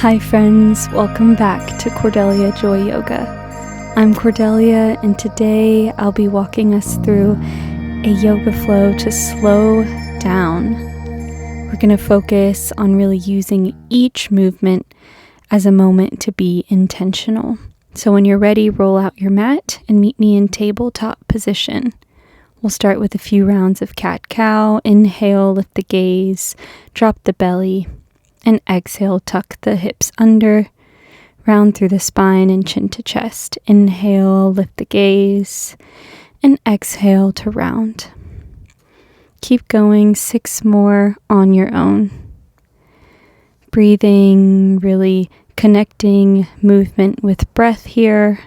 Hi friends, welcome back to Cordelia Joy Yoga. I'm Cordelia, and today I'll be walking us through a yoga flow to slow down. We're going to focus on really using each movement as a moment to be intentional. So when you're ready, roll out your mat and meet me in tabletop position. We'll start with a few rounds of cat-cow. Inhale, lift the gaze, drop the belly, and exhale, tuck the hips under, round through the spine and chin to chest. Inhale, lift the gaze, and exhale to round. Keep going, 6 more on your own. Breathing, really connecting movement with breath here.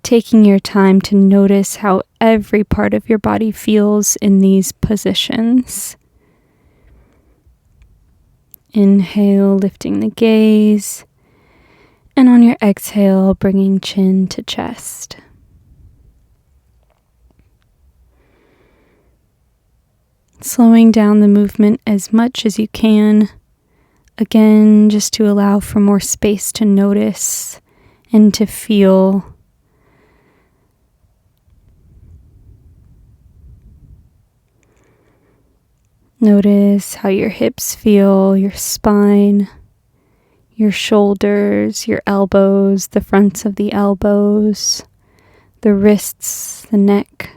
Taking your time to notice how every part of your body feels in these positions. Inhale, lifting the gaze, and on your exhale, bringing chin to chest. Slowing down the movement as much as you can, again, just to allow for more space to notice and to feel. Notice how your hips feel, your spine, your shoulders, your elbows, the fronts of the elbows, the wrists, the neck,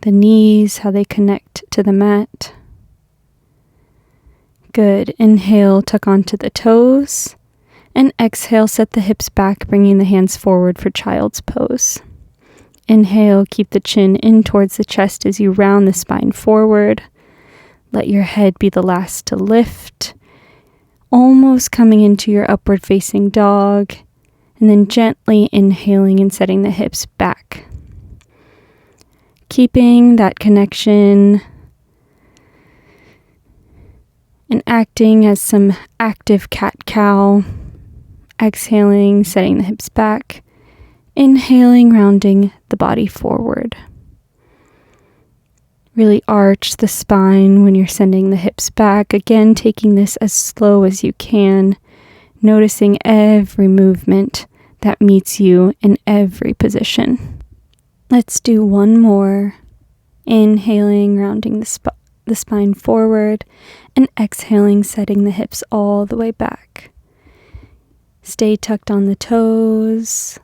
the knees, how they connect to the mat. Good. Inhale, tuck onto the toes, and exhale, set the hips back, bringing the hands forward for child's pose. Inhale, keep the chin in towards the chest as you round the spine forward. Let your head be the last to lift, almost coming into your upward facing dog, and then gently inhaling and setting the hips back. Keeping that connection and acting as some active cat-cow. Exhaling, setting the hips back. Inhaling, rounding the body forward. Really arch the spine when you're sending the hips back. Again, taking this as slow as you can, noticing every movement that meets you in every position. Let's do one more. Inhaling, rounding the spine forward, and exhaling, setting the hips all the way back. Stay tucked on the toes,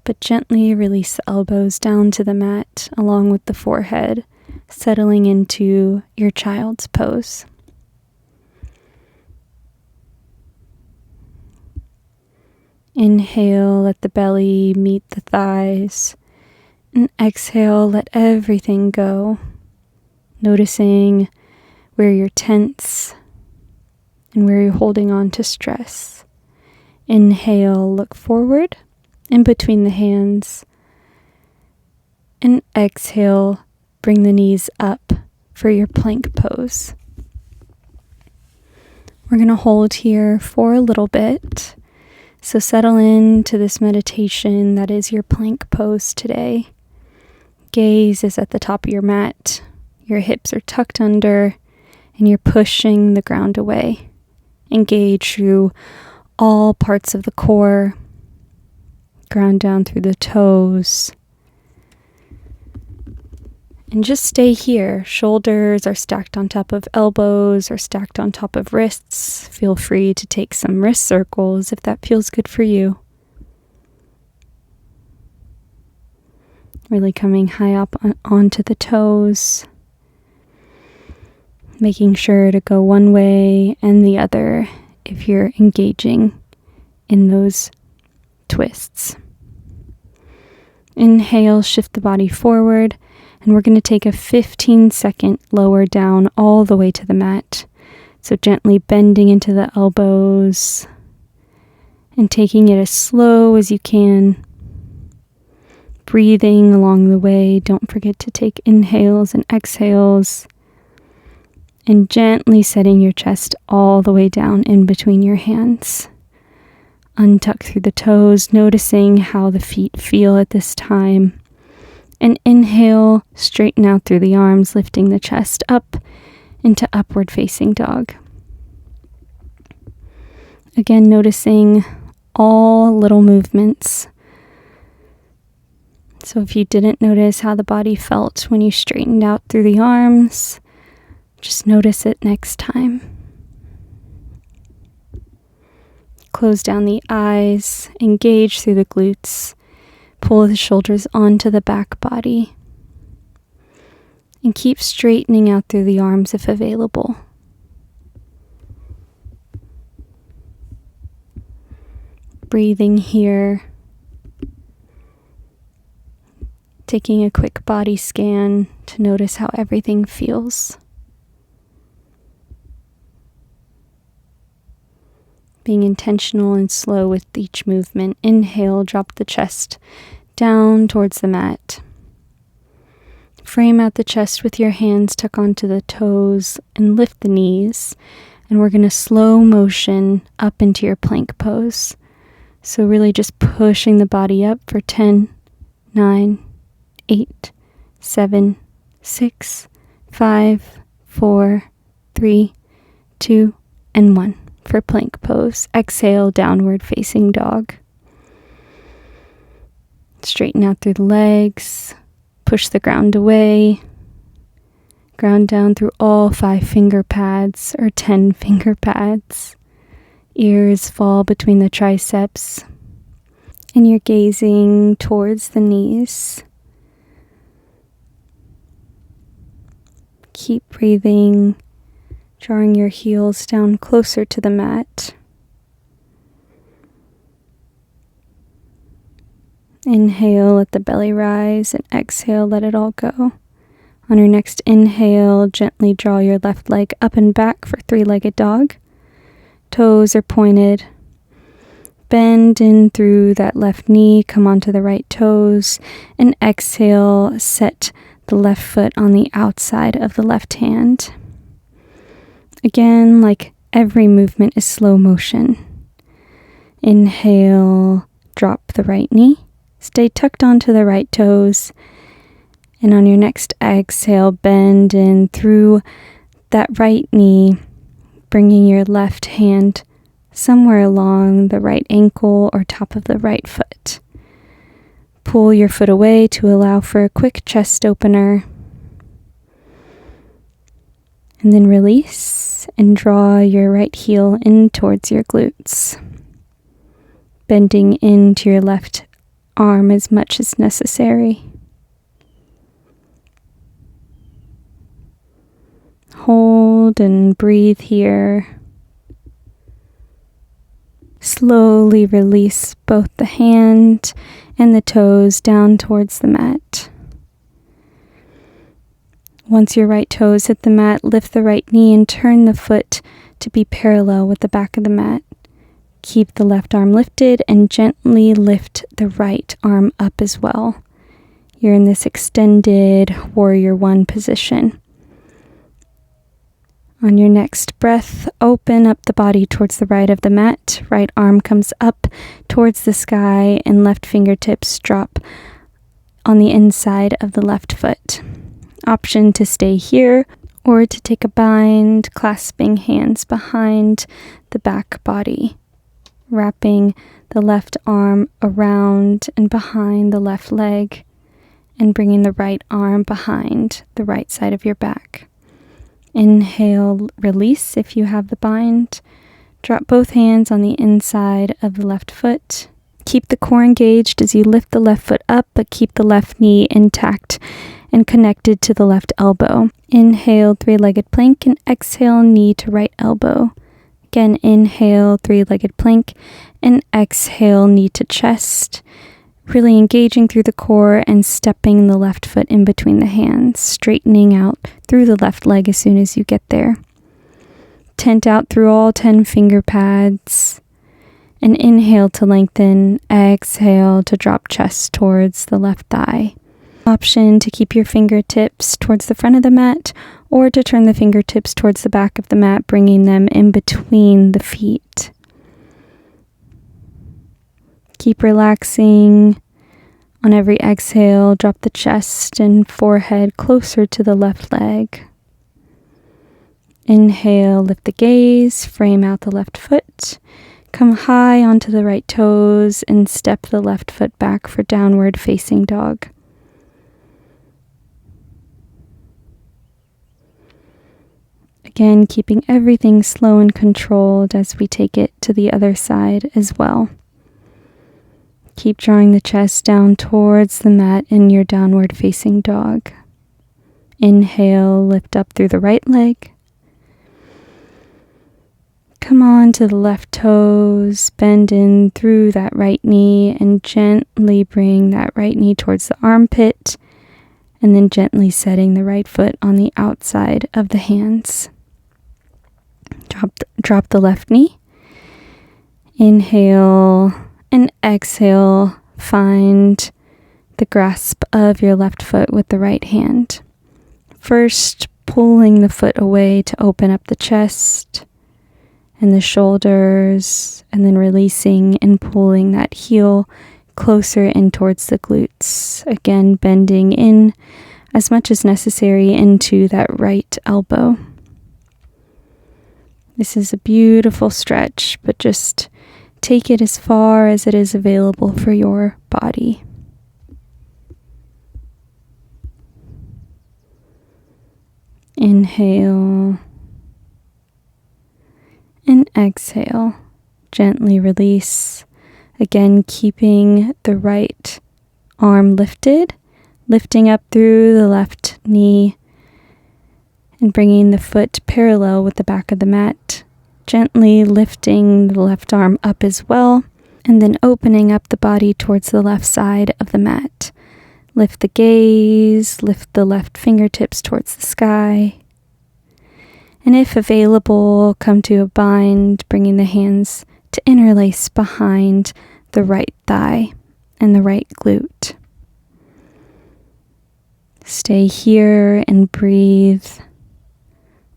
but gently release the elbows down to the mat along with the forehead, settling into your child's pose. Inhale, let the belly meet the thighs, and exhale, let everything go, noticing where you're tense and where you're holding on to stress. Inhale, look forward in between the hands, and exhale, bring the knees up for your plank pose. We're going to hold here for a little bit. So settle into this meditation that is your plank pose today. Gaze is at the top of your mat. Your hips are tucked under and you're pushing the ground away. Engage through all parts of the core. Ground down through the toes. And just stay here. Shoulders are stacked on top of elbows or stacked on top of wrists. Feel free to take some wrist circles if that feels good for you. Really coming high up onto the toes. Making sure to go one way and the other if you're engaging in those twists. Inhale, shift the body forward. And we're going to take a 15-second lower down all the way to the mat. So gently bending into the elbows and taking it as slow as you can. Breathing along the way. Don't forget to take inhales and exhales. And gently setting your chest all the way down in between your hands. Untuck through the toes, noticing how the feet feel at this time. And inhale, straighten out through the arms, lifting the chest up into upward facing dog. Again, noticing all little movements. So if you didn't notice how the body felt when you straightened out through the arms, just notice it next time. Close down the eyes, engage through the glutes, pull the shoulders onto the back body, and keep straightening out through the arms if available. Breathing here, taking a quick body scan to notice how everything feels. Being intentional and slow with each movement. Inhale, drop the chest down towards the mat. Frame out the chest with your hands, tuck onto the toes, and lift the knees. And we're going to slow motion up into your plank pose. So really just pushing the body up for 10, 9, 8, 7, 6, 5, 4, 3, 2, and 1 for plank pose. Exhale, downward facing dog. Straighten out through the legs. Push the ground away. Ground down through all 5 finger pads or 10 finger pads. Ears fall between the triceps. And you're gazing towards the knees. Keep breathing, drawing your heels down closer to the mat. Inhale, let the belly rise, and exhale, let it all go. On your next inhale, gently draw your left leg up and back for 3-legged dog. Toes are pointed. Bend in through that left knee, come onto the right toes, and exhale, set the left foot on the outside of the left hand. Again, like every movement is slow motion. Inhale, drop the right knee. Stay tucked onto the right toes. And on your next exhale, bend in through that right knee, bringing your left hand somewhere along the right ankle or top of the right foot. Pull your foot away to allow for a quick chest opener. And then release and draw your right heel in towards your glutes. Bending into your left arm as much as necessary. Hold and breathe here. Slowly release both the hand and the toes down towards the mat. Once your right toes hit the mat, lift the right knee and turn the foot to be parallel with the back of the mat. Keep the left arm lifted and gently lift the right arm up as well. You're in this extended warrior 1 position. On your next breath, open up the body towards the right of the mat. Right arm comes up towards the sky and left fingertips drop on the inside of the left foot. Option to stay here or to take a bind, clasping hands behind the back body, wrapping the left arm around and behind the left leg and bringing the right arm behind the right side of your back. Inhale, release if you have the bind. Drop both hands on the inside of the left foot. Keep the core engaged as you lift the left foot up, but keep the left knee intact and connected to the left elbow. Inhale, 3-legged plank, and exhale, knee to right elbow. Again, inhale, 3-legged plank, and exhale, knee to chest. Really engaging through the core and stepping the left foot in between the hands, straightening out through the left leg as soon as you get there. Tent out through all 10 finger pads. And inhale to lengthen, exhale to drop chest towards the left thigh. Option to keep your fingertips towards the front of the mat or to turn the fingertips towards the back of the mat, bringing them in between the feet. Keep relaxing. On every exhale, drop the chest and forehead closer to the left leg. Inhale, lift the gaze, frame out the left foot. Come high onto the right toes and step the left foot back for downward facing dog. Again, keeping everything slow and controlled as we take it to the other side as well. Keep drawing the chest down towards the mat in your downward facing dog. Inhale, lift up through the right leg. Come on to the left toes, bend in through that right knee and gently bring that right knee towards the armpit, and then gently setting the right foot on the outside of the hands. Drop the left knee. Inhale and exhale. Find the grasp of your left foot with the right hand. First, pulling the foot away to open up the chest and the shoulders, and then releasing and pulling that heel closer in towards the glutes. Again, bending in as much as necessary into that right elbow. This is a beautiful stretch, but just take it as far as it is available for your body. Inhale and exhale. Gently release. Again, keeping the right arm lifted, lifting up through the left knee and bringing the foot parallel with the back of the mat. Gently lifting the left arm up as well, and then opening up the body towards the left side of the mat. Lift the gaze, lift the left fingertips towards the sky. And if available, come to a bind, bringing the hands to interlace behind the right thigh and the right glute. Stay here and breathe,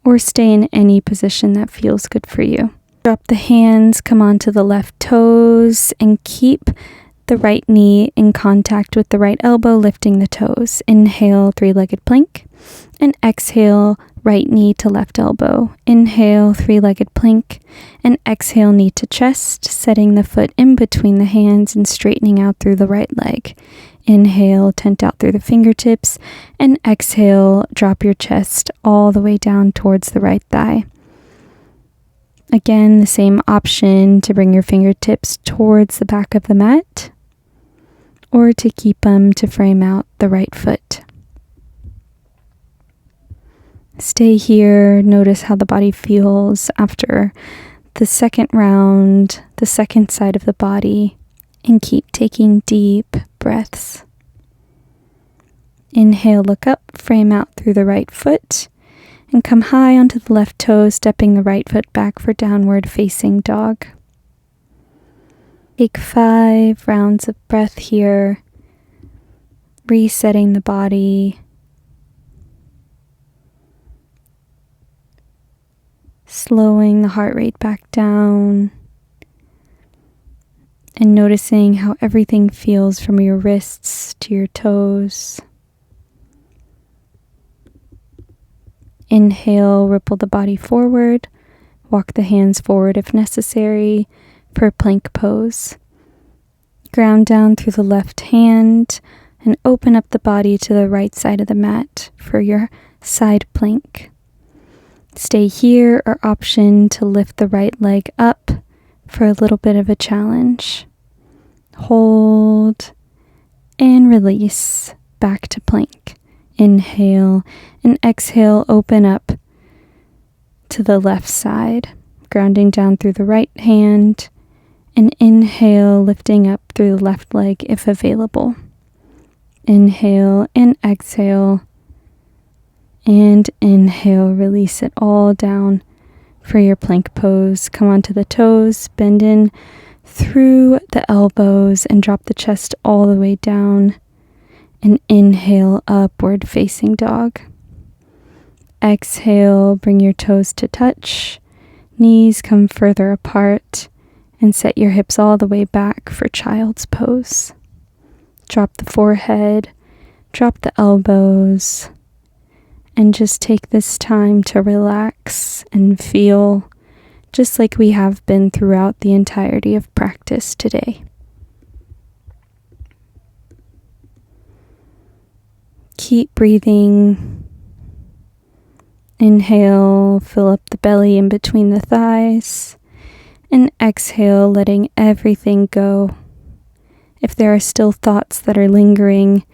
or stay in any position that feels good for you. Drop the hands, come onto the left toes, and keep the right knee in contact with the right elbow, lifting the toes. Inhale, three-legged plank, and exhale, right knee to left elbow. Inhale, three-legged plank, and exhale, knee to chest, setting the foot in between the hands and straightening out through the right leg. Inhale, tent out through the fingertips, and exhale, drop your chest all the way down towards the right thigh. Again, the same option to bring your fingertips towards the back of the mat, or to keep them to frame out the right foot. Stay here, notice how the body feels after the second round, the second side of the body, and keep taking deep breaths. Inhale, look up, frame out through the right foot, and come high onto the left toe, stepping the right foot back for downward facing dog. Take 5 rounds of breath here, resetting the body, slowing the heart rate back down, and noticing how everything feels from your wrists to your toes. Inhale, ripple the body forward, walk the hands forward if necessary for plank pose. Ground down through the left hand and open up the body to the right side of the mat for your side plank. Stay here, or option to lift the right leg up for a little bit of a challenge. Hold and release back to plank. Inhale and exhale, open up to the left side, grounding down through the right hand, and inhale, lifting up through the left leg if available. Inhale and exhale, and inhale, release it all down for your plank pose. Come onto the toes, bend in through the elbows, and drop the chest all the way down. And inhale, upward facing dog. Exhale, bring your toes to touch. Knees come further apart, and set your hips all the way back for child's pose. Drop the forehead, drop the elbows, and just take this time to relax and feel just like we have been throughout the entirety of practice today. Keep breathing. Inhale, fill up the belly in between the thighs, and exhale, letting everything go. If there are still thoughts that are lingering,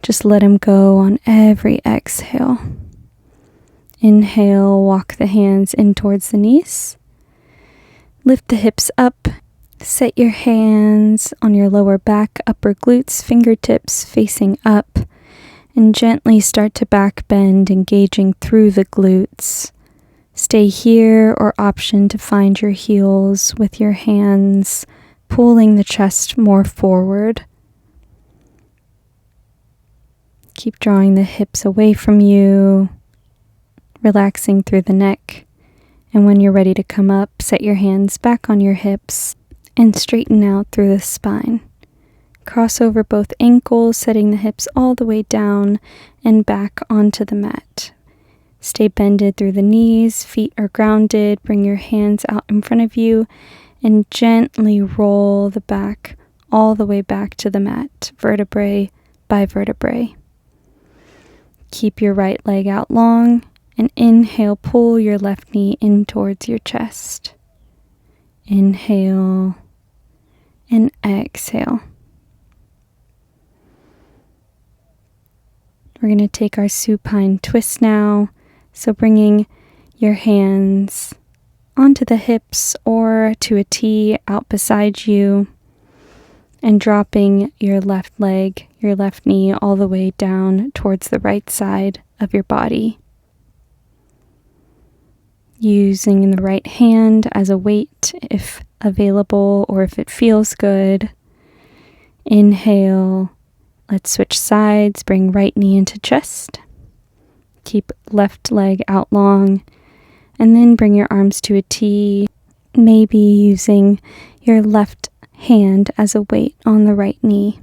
just let them go on every exhale. Inhale, walk the hands in towards the knees. Lift the hips up. Set your hands on your lower back, upper glutes, fingertips facing up, and gently start to back bend, engaging through the glutes. Stay here or option to find your heels with your hands, pulling the chest more forward. Keep drawing the hips away from you, relaxing through the neck. And when you're ready to come up, set your hands back on your hips and straighten out through the spine. Cross over both ankles, setting the hips all the way down and back onto the mat. Stay bended through the knees, feet are grounded. Bring your hands out in front of you and gently roll the back all the way back to the mat, vertebrae by vertebrae. Keep your right leg out long and inhale, pull your left knee in towards your chest. Inhale and exhale. We're going to take our supine twist now. So bringing your hands onto the hips or to a T out beside you and dropping your left leg, your left knee all the way down towards the right side of your body. Using the right hand as a weight if available or if it feels good. Inhale. Let's switch sides. Bring right knee into chest. Keep left leg out long. And then bring your arms to a T, maybe using your left hand as a weight on the right knee.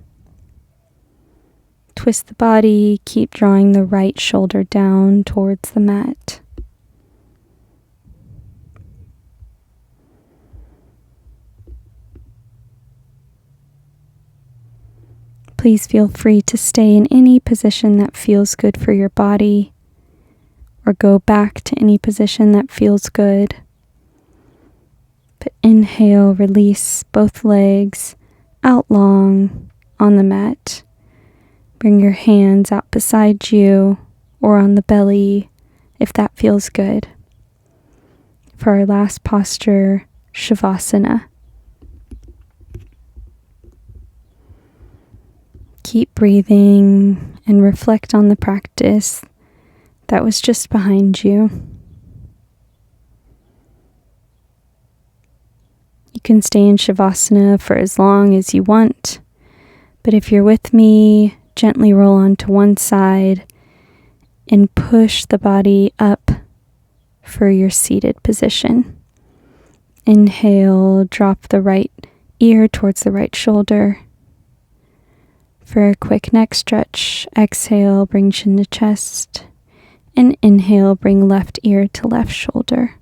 Twist the body, keep drawing the right shoulder down towards the mat. Please feel free to stay in any position that feels good for your body, or go back to any position that feels good. But inhale, release both legs out long on the mat. Bring your hands out beside you or on the belly if that feels good. For our last posture, shavasana. Keep breathing and reflect on the practice that was just behind you. You can stay in shavasana for as long as you want, but if you're with me, gently roll onto one side and push the body up for your seated position. Inhale, drop the right ear towards the right shoulder. For a quick neck stretch, exhale, bring chin to chest. And inhale, bring left ear to left shoulder.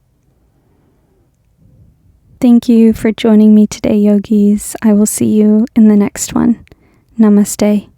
Thank you for joining me today, yogis. I will see you in the next one. Namaste.